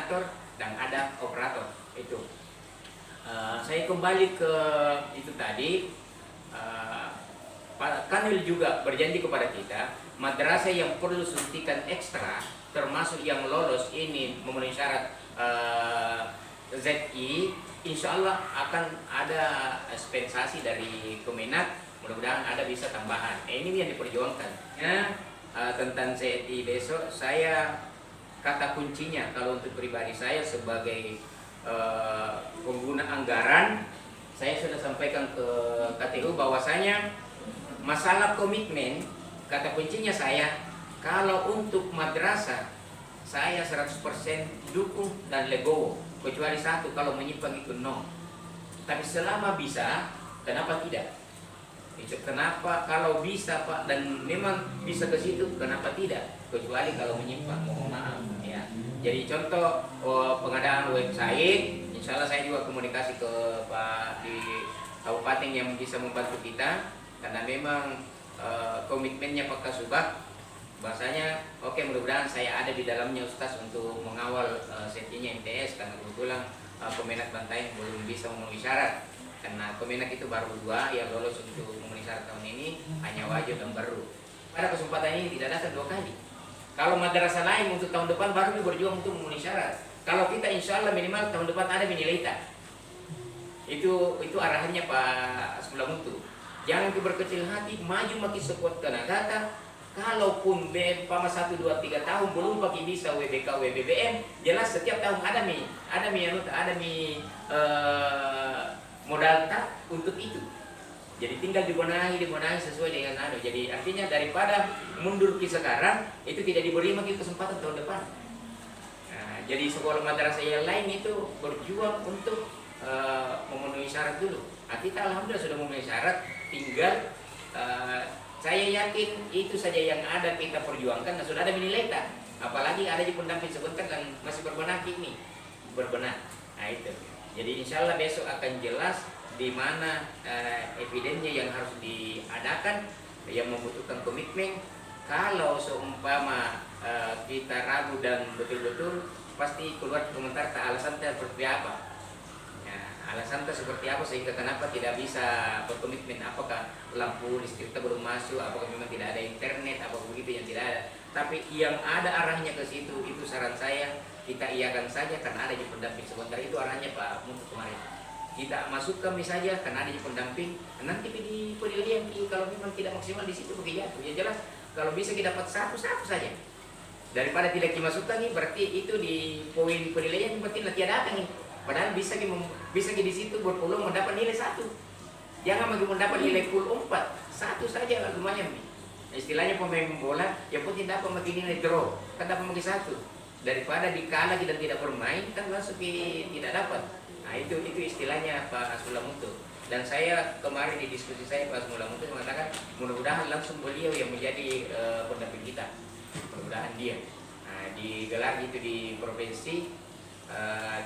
koordinator dan ada operator. Itu saya kembali ke itu tadi. Pak Kanwil juga berjanji kepada kita, madrasah yang perlu suntikan ekstra termasuk yang lolos ini memenuhi syarat ZI, insya Allah akan ada dispensasi dari Kemenak. Mudah-mudahan ada bisa tambahan. Ini yang diperjuangkan ya. Tentang ZI besok, saya kata kuncinya kalau untuk pribadi saya sebagai pengguna anggaran, saya sudah sampaikan ke KTU bahwasanya masalah komitmen, kata kuncinya saya, kalau untuk madrasah saya 100% dukung dan legowo, kecuali satu, kalau menyimpang itu no. Tapi selama bisa, kenapa tidak? Itu kenapa kalau bisa Pak dan memang bisa ke situ, kenapa tidak? Kecuali kalau menyimpang, mohon maaf ya. Jadi contoh pengadaan website, insya Allah saya juga komunikasi ke Pak di kabupaten yang bisa membantu kita, karena memang komitmennya Pak Kasubag bahasanya oke, mudah-mudahan saya ada di dalamnya Ustaz untuk mengawal setinya MTS, karena kebetulan Kemenak Bantaeng belum bisa memenuhi syarat, karena Kemenak itu baru 2 yang lolos untuk memenuhi syarat tahun ini, hanya Wajo dan Baru. Pada kesempatan ini tidak datang 2 kali. Kalau madrasah lain untuk tahun depan baru berjuang untuk memenuhi syarat. Kalau kita insya Allah minimal tahun depan ada Minileta. Itu arahannya Pak Sulamutu. Jangan berkecil hati, maju makin sekuat tenaga. Kalaupun BM 1, 2, 3 tahun belum pakai bisa WBK, WBBM, jelas setiap tahun ada modal tak untuk itu. Jadi tinggal dibenahi sesuai dengan Jadi artinya daripada mundur ke sekarang, itu tidak diberi lagi kesempatan tahun depan. Nah, jadi sekolah madrasah yang lain itu berjuang untuk memenuhi syarat dulu. Nah, kita alhamdulillah sudah memenuhi syarat, tinggal saya yakin itu saja yang ada kita perjuangkan, dan sudah ada Minileta. Apalagi ada di pendamping sebentar dan masih berbenah ini. Nah itu. Jadi insya Allah besok akan jelas di mana evidennya yang harus diadakan, yang membutuhkan komitmen. Kalau seumpama kita ragu dan betul-betul, pasti keluar komentar alasan seperti apa. Alasan seperti apa sehingga kenapa tidak bisa berkomitmen, apakah lampu listrik kita belum masuk, apakah memang tidak ada internet, apakah begitu yang tidak ada. Tapi yang ada arahnya ke situ, itu saran saya, kita iakan saja karena ada di pendamping sebentar. Itu arahnya Pak Mutu kemarin. Kita masukkan saja karena ada di pendamping, nanti di penilaian kalau memang tidak maksimal di situ begitu ya jelas. Kalau bisa kita dapat satu saja daripada tidak dimasukkan nih, berarti itu di poin penilaian berarti nanti ada nih. Padahal bisa di situ berpeluang mendapat nilai 1. Jangan bagi mendapat nilai full 4, 1 saja lumayan. Istilahnya pemain bola, yang penting dapat bagi nilai draw, kan dapat bagi 1. Daripada dikalah dan tidak bermain, kan langsung tidak dapat. Nah itu istilahnya Pak Sulamutu. Dan saya kemarin di diskusi saya Pak Sulamutu mengatakan mudah-mudahan langsung beliau yang menjadi pendamping kita. Mudah-mudahan dia. Nah, digelar itu di provinsi.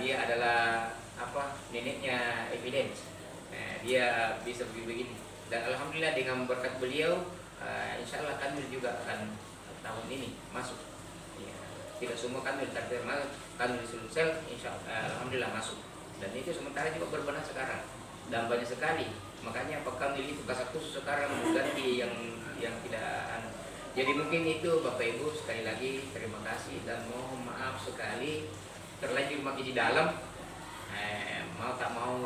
Dia adalah neneknya evidence. Dia bisa begini. Dan alhamdulillah dengan berkat beliau, insya Allah Kanwil juga akan tahun ini masuk. Ya, tidak semua Kanwil terima, Kanwil Sulsel insya Allah alhamdulillah masuk. Dan itu sementara juga berbenah sekarang dan banyak sekali. Makanya Pak Kanwil itu kasat khusus sekarang mengganti yang tidak. Jadi mungkin itu Bapak Ibu sekali lagi terima kasih dan mohon maaf sekali terlanjur makin di dalam, mau tak mau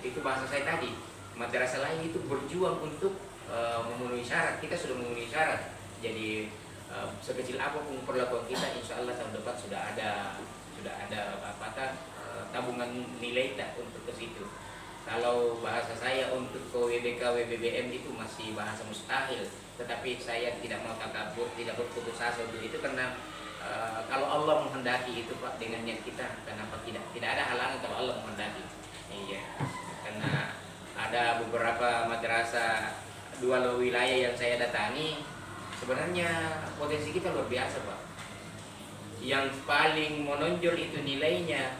itu bahasa saya tadi, madrasah lain itu berjuang untuk memenuhi syarat. Kita sudah memenuhi syarat, jadi sekecil apapun perlakuan kita, insya Allah tahun depan sudah ada tabungan nilai tak untuk ke situ. Kalau bahasa saya untuk ke WBK, WBBM itu masih bahasa mustahil, tetapi saya tidak mau takabur, tidak berputus asa untuk itu karena kalau Allah menghendaki itu Pak dengan niat kita, kenapa tidak ada halangan kalau Allah menghendaki. Iya, karena ada beberapa madrasah 2 wilayah yang saya datangi, sebenarnya potensi kita luar biasa Pak. Yang paling menonjol itu nilainya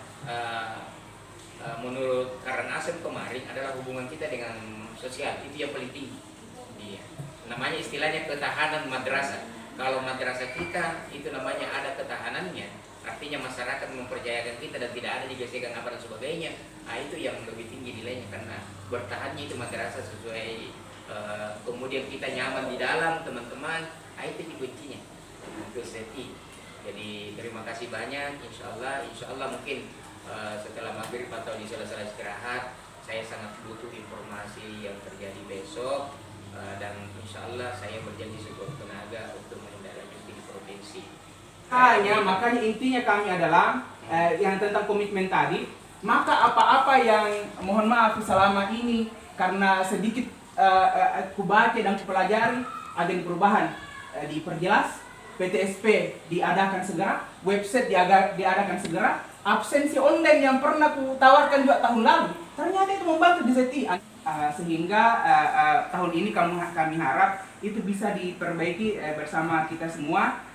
menurut Karangasem kemarin adalah hubungan kita dengan sosial, itu yang paling tinggi. Iya, namanya istilahnya ketahanan madrasah. Kalau madrasah kita itu namanya ada ketahanannya, artinya masyarakat mempercayakan kita dan tidak ada digesekan apa dan sebagainya, itu yang lebih tinggi nilainya, karena bertahannya itu madrasah sesuai, kemudian kita nyaman di dalam teman-teman, itu kuncinya. Itu seti. Jadi terima kasih banyak. Insya Allah mungkin setelah maghrib atau di sela-sela istirahat, saya sangat butuh informasi yang terjadi besok, dan insya Allah saya berjanji sekuat tenaga untuk menindaklanjuti di provinsi. Makanya intinya kami adalah yang tentang komitmen tadi. Maka apa-apa yang mohon maaf selama ini karena sedikit ku baca dan ku pelajari, agen perubahan diperjelas, PTSP diadakan segera, website diadakan segera, absensi online yang pernah ku tawarkan juga tahun lalu ternyata itu membantu di SETI, sehingga tahun ini kami harap itu bisa diperbaiki bersama kita semua.